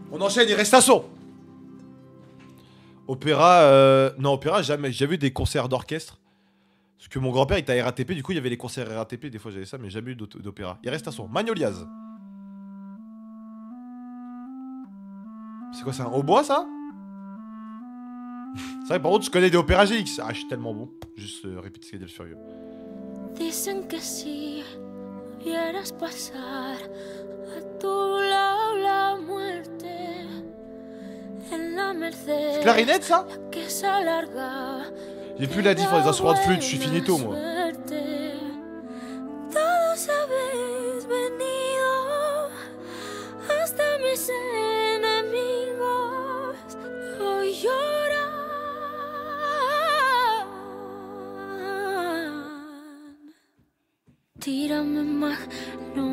On enchaîne, il reste un son. Opéra, non, opéra, jamais. J'ai vu des concerts d'orchestre. Parce que mon grand-père était à RATP, du coup il y avait les concerts RATP, des fois j'avais ça, mais jamais eu d'opéra. Il reste un son. Magnolias. C'est quoi, c'est un hautbois ça? C'est vrai, par contre, je connais des opéras GX. Ah, je suis tellement bon. Juste répéter ce qu'a dit le furieux. Dicen que si vieras pasar a tu lado la muerte en la Merced Clarinette ça? que se alarga. J'ai plus la diff dans les instruments de flûte, je suis finito moi. Todos habéis venido hasta mis enemigos hoy lloran. Tírame magnolias,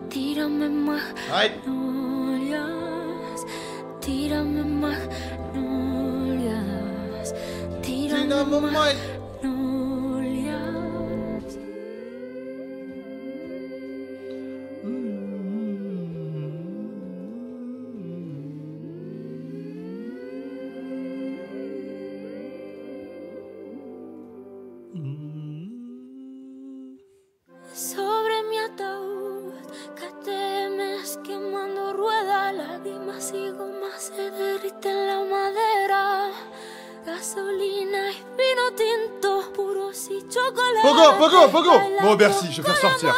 tírame magnolias, tírame magnolias, tírame magnolias. Sobre mi ataúd, que temes quemando rueda, lágrimas y goma se derriten la madera, gasolina y vino tinto, puros y chocolate. Pogo. Bon, merci, je vais faire sortir.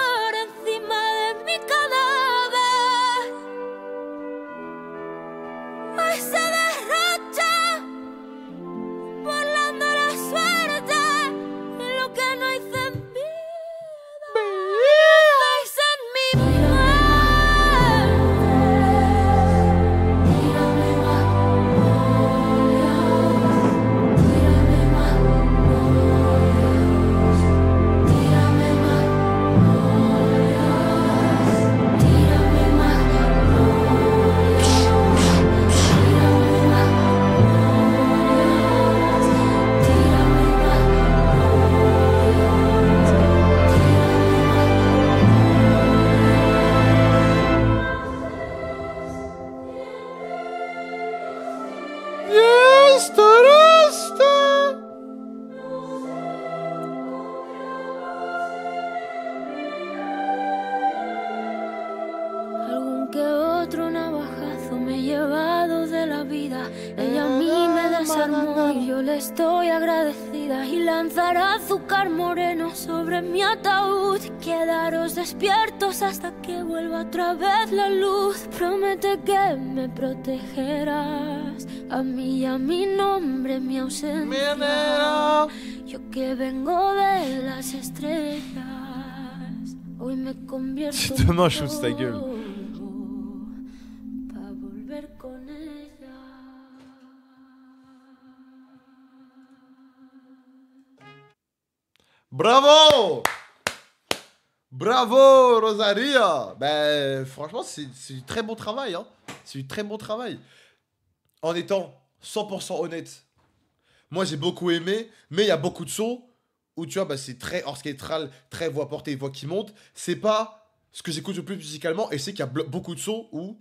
Encima de mi cadáver, hoy se derrocha por la otro navajazo me he llevado de la vida. Ella a mí me desarmó y yo le estoy agradecida. Y lanzará azúcar moreno sobre mi ataúd. Quedaros despiertos hasta que vuelva otra vez la luz. Promete que me protegerás a mí y a mi nombre, mi ausencia. Yo que vengo de las estrellas, hoy me convierto Si demain je fout ta gueule. para volver con ella. Bravo! Bravo, Rosalia! Ben, franchement, c'est du très bon travail, hein. C'est du très bon travail. En étant 100% honnête. Moi, j'ai beaucoup aimé, mais il y a beaucoup de sons où, tu vois, bah, c'est très orchestral, très voix portée, voix qui monte. C'est pas ce que j'écoute le plus musicalement, et c'est qu'il y a beaucoup de sons où...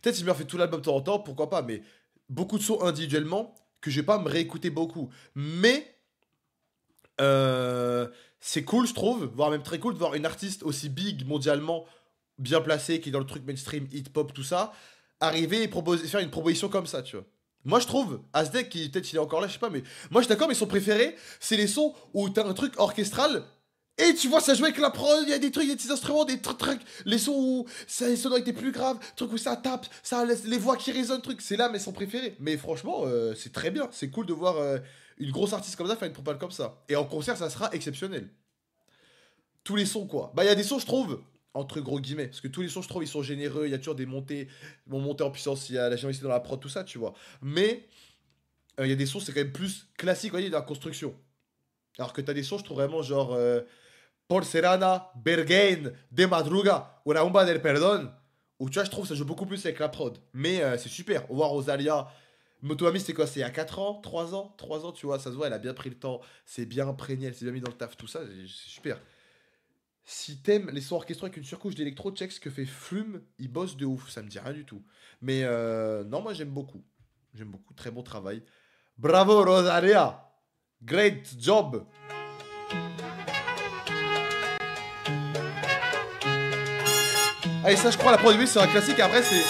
Peut-être si je me refais tout l'album de temps en temps, pourquoi pas, mais beaucoup de sons individuellement que je vais pas me réécouter beaucoup. Mais... c'est cool, je trouve, voire même très cool de voir une artiste aussi big mondialement, bien placée, qui est dans le truc mainstream, hip-hop, tout ça, arriver et faire une proposition comme ça, tu vois. Moi, je trouve, Asdek, qui peut-être il est encore là, je sais pas, mais moi, je suis d'accord, mais son préféré, c'est les sons où t'as un truc orchestral, et tu vois ça jouer avec la prod, il y a des trucs, il y a des petits instruments, des trucs, les sons où ça a des sonorités plus graves, trucs où ça tape, ça laisse les voix qui résonnent, trucs, c'est là, mais son préféré. Mais franchement, c'est très bien, c'est cool de voir une grosse artiste comme ça faire une propale comme ça. Et en concert, ça sera exceptionnel. Tous les sons, quoi. Bah, il y a des sons, je trouve, entre gros guillemets, parce que tous les sons, je trouve, ils sont généreux, il y a toujours des montées, ils vont monter en puissance, il y a la générosité dans la prod, tout ça, tu vois. Mais, il y a des sons, c'est quand même plus classique, vous voyez, dans la construction. Alors que t'as des sons, je trouve vraiment genre... Por Serrana, Bergen, De Madruga, Una Bomba del Perdón, où tu vois, je trouve ça joue beaucoup plus avec la prod. Mais c'est super. On voit Rosalia, Motomami, c'est quoi? C'est il y a 4 ans, 3 ans, 3 ans, tu vois, ça se voit, elle a bien pris le temps, c'est bien imprégné, elle s'est bien mis dans le taf, tout ça, c'est super. Si t'aimes les sons orchestraux avec une surcouche d'électro, check ce que fait Flume, il bosse de ouf, ça me dit rien du tout. Mais non, moi j'aime beaucoup, très bon travail. Bravo Rosalia, great job. Allez, ça, je crois, la produit, c'est un classique. Après, c'est...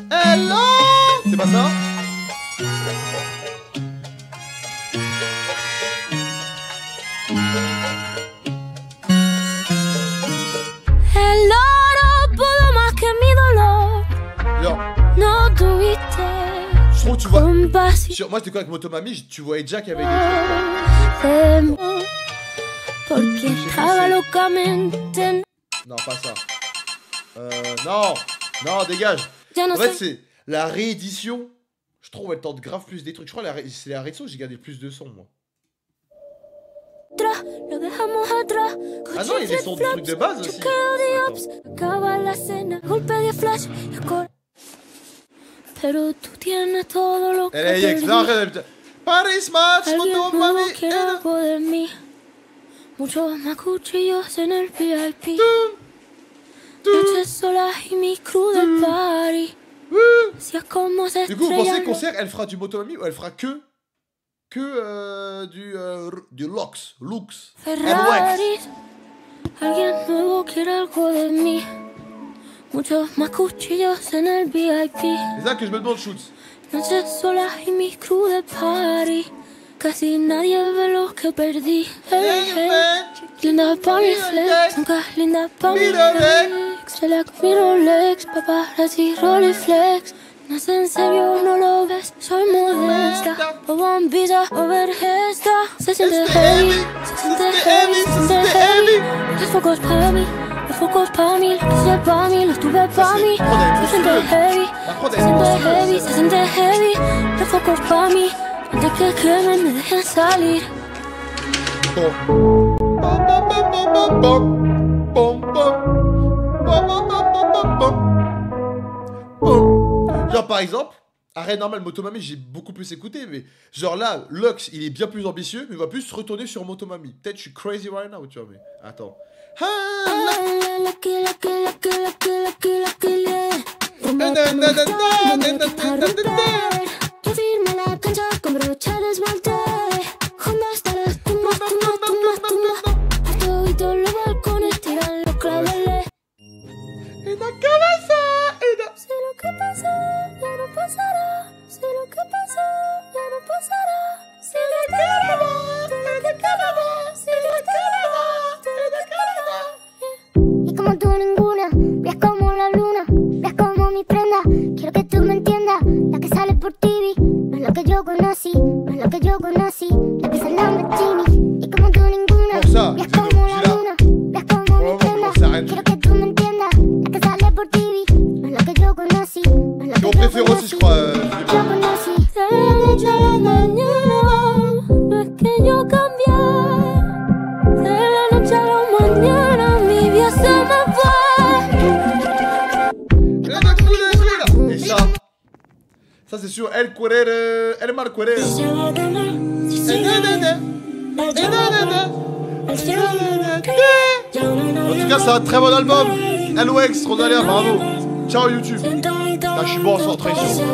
Hello! C'est pas ça? El oro pudo más que mi dolor. Genre, No tuviste je trouve, tu vois... compasión Moi, j'étais quoi avec Motomami? Tu voyais Jack avec des de mí, porque estaba locamente. Non, pas ça. Non! Non, dégage! Ya no En fait, sé. c'est la réédition. Je trouve, elle tente grave plus des trucs. Je crois que c'est la réédition, j'ai gardé plus de sons, moi. Lo dejamos atrás. Ah non, il y a des sons de trucs de base aussi. Acaba la cena, golpe de flash. Pero tú tienes todo lo que Elle est perdí. Paris Match, Alguien nuevo Motomami. quiere algo de mí. Muchos más cuchillos en el VIP. Noches solas y mi crew de party. Si es como se Du coup, vous pensez estrellan concert, elle fera du Motomami ou elle fera que du Lux, Ferraris. Alguien nuevo quiere algo de mí. Muchos más cuchillos en el VIP. C'est ça que je me demande, Schutz. Noches solas y mi crew de party. Casi nadie ve lo que perdí. Hey, hey. Linda pa' mi flex, nunca linda pa' mi flex. Select mi Rolex, paparazzi, Rolleiflex. No es en serio, no lo ves, soy modesta. Bombilla, overgesta. Se siente heavy, se siente heavy, se siente heavy. Los focos pa' mí, los focos pa' mí. Lo que sea pa' mí, lo tuve pa' mí. Se siente heavy, se siente heavy, se siente heavy. Los focos pa' mí, antes que quemen me dejen salir. Genre par exemple, arrêt normal Motomami, j'ai beaucoup plus écouté, mais genre là, Lux, il est bien plus ambitieux, mais il va plus se retourner sur Motomami. Peut-être je suis crazy right now, tu vois, mais attends. Yo firme la cancha con brocha de esmalte. Junto hasta las tumbas, tumbas, tumbas, tumbas. Por todos los balcones tiran Ça, c'est sûr. El Querer, El Mar Querer. En tout cas, c'est un très bon album. LOX, Rosalia, bravo. Ciao YouTube. Là, je suis bon en centration.